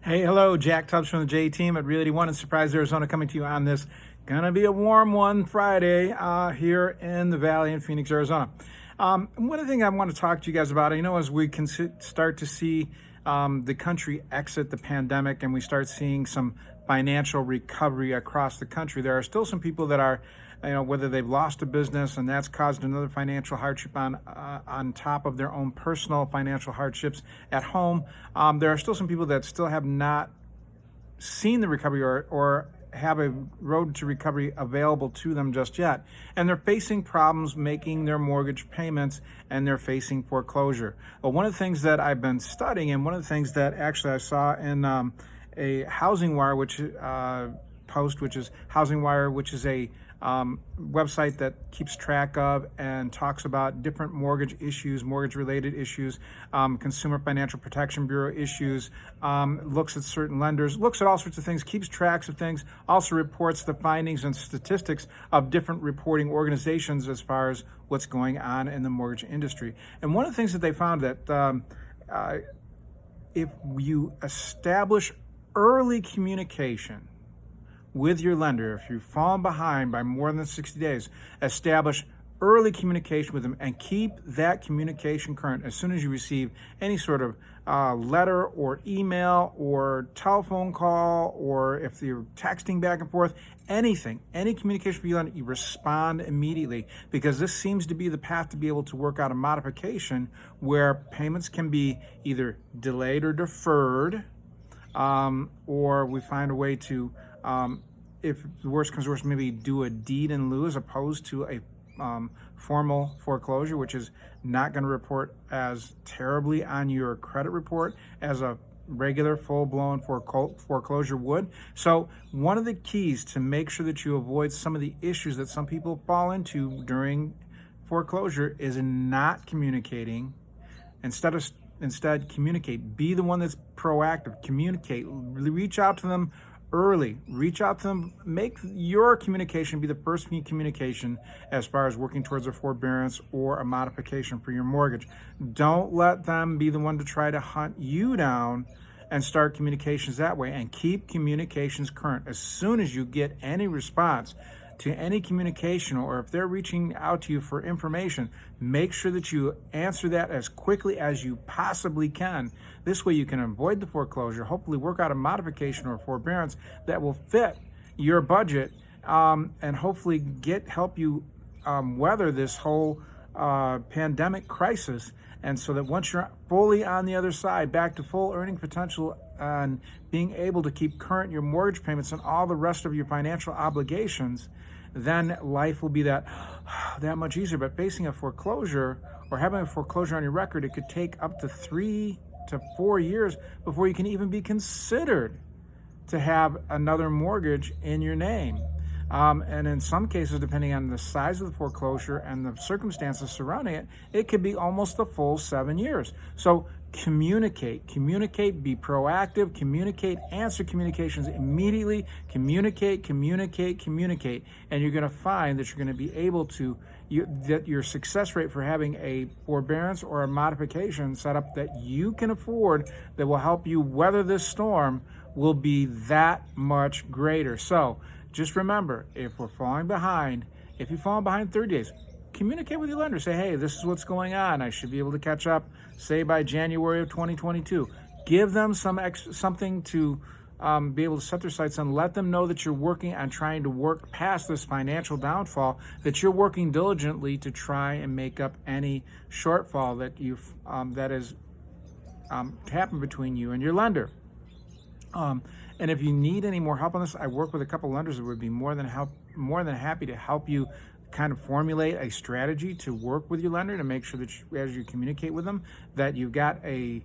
Hey, hello, Jack Tubbs from the J Team at Realty One in Surprise, Arizona, coming to you on this gonna be a warm one Friday here in the Valley in Phoenix, Arizona. One of the things I want to talk to you guys about, as we can start to see the country exit the pandemic and we start seeing some financial recovery across the country, there are still some people that are, whether they've lost a business and that's caused another financial hardship on top of their own personal financial hardships at home. There are still some people that still have not seen the recovery or have a road to recovery available to them just yet. And they're facing problems making their mortgage payments and they're facing foreclosure. Well, one of the things that I've been studying, and one of the things that actually I saw in a Housing Wire, which is Housing Wire, which is a website that keeps track of and talks about different mortgage issues, mortgage related issues, Consumer Financial Protection Bureau issues, looks at certain lenders, looks at all sorts of things, keeps tracks of things, also reports the findings and statistics of different reporting organizations as far as what's going on in the mortgage industry. And one of the things that they found that if you establish early communication with your lender, if you've fallen behind by more than 60 days, establish early communication with them and keep that communication current. As soon as you receive any sort of letter or email or telephone call, or if you're texting back and forth, anything, any communication with your lender, you respond immediately, because this seems to be the path to be able to work out a modification where payments can be either delayed or deferred, or we find a way to, if the worst comes to worst, maybe do a deed in lieu as opposed to a formal foreclosure, which is not going to report as terribly on your credit report as a regular full-blown foreclosure would. So one of the keys to make sure that you avoid some of the issues that some people fall into during foreclosure is in not communicating. Instead, communicate. Be the one that's proactive. Communicate. Reach out to them early. Reach out to them. Make your communication be the first communication as far as working towards a forbearance or a modification for your mortgage. Don't let them be the one to try to hunt you down and start communications that way. And keep communications current. As soon as you get any response to any communication, or if they're reaching out to you for information, make sure that you answer that as quickly as you possibly can. This way you can avoid the foreclosure, hopefully work out a modification or forbearance that will fit your budget, and hopefully help you weather this whole pandemic crisis. And so that once you're fully on the other side, back to full earning potential and being able to keep current your mortgage payments and all the rest of your financial obligations, then life will be that much easier. But facing a foreclosure or having a foreclosure on your record, it could take up to 3 to 4 years before you can even be considered to have another mortgage in your name. And in some cases, depending on the size of the foreclosure and the circumstances surrounding it, it could be almost the full 7 years. So communicate, be proactive, communicate, answer communications immediately, communicate, and you're going to find that you're going to be able to, that your success rate for having a forbearance or a modification set up that you can afford that will help you weather this storm will be that much greater. So just remember, if you've fallen behind 30 days, communicate with your lender. Say, hey, this is what's going on. I should be able to catch up, say, by January of 2022. Give them something to be able to set their sights on. Let them know that you're working on trying to work past this financial downfall, that you're working diligently to try and make up any shortfall that has happened between you and your lender. And if you need any more help on this, I work with a couple lenders that would be more than happy to help you kind of formulate a strategy to work with your lender to make sure that as you communicate with them, that you've got a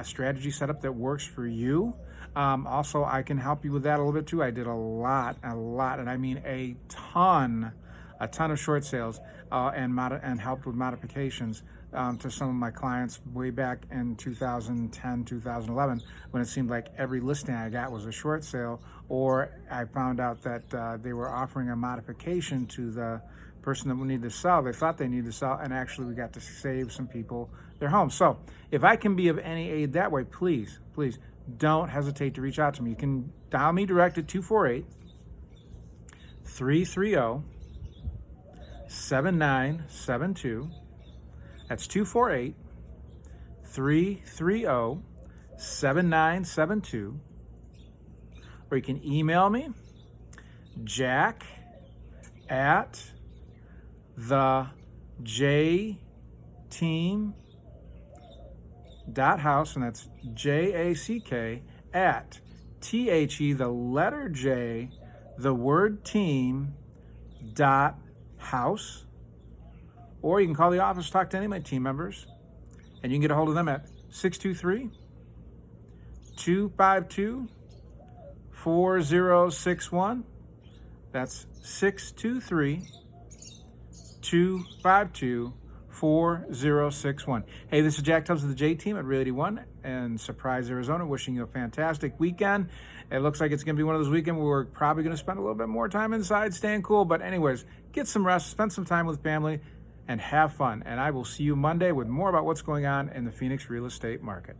strategy set up that works for you. Also, I can help you with that a little bit too. I did a lot, and I mean a ton of short sales and helped with modifications to some of my clients way back in 2010, 2011, when it seemed like every listing I got was a short sale, or I found out that they were offering a modification to the person that needed to sell. They thought they needed to sell, and actually we got to save some people their homes. So if I can be of any aid that way, please don't hesitate to reach out to me. You can dial me direct at 248-330-7972. That's 248-330-7972. Or you can email me, Jack at thejteam.house, and that's JACK at THE, the letter J, the word team, .house. Or you can call the office, talk to any of my team members, and you can get a hold of them at 623-252-4061. That's 623-252-4061. Hey, this is Jack Tubbs of the J Team at Realty One in Surprise, Arizona, wishing you a fantastic weekend. It looks like it's going to be one of those weekends where we're probably going to spend a little bit more time inside, staying cool. But anyways, get some rest, spend some time with family, and have fun. And I will see you Monday with more about what's going on in the Phoenix real estate market.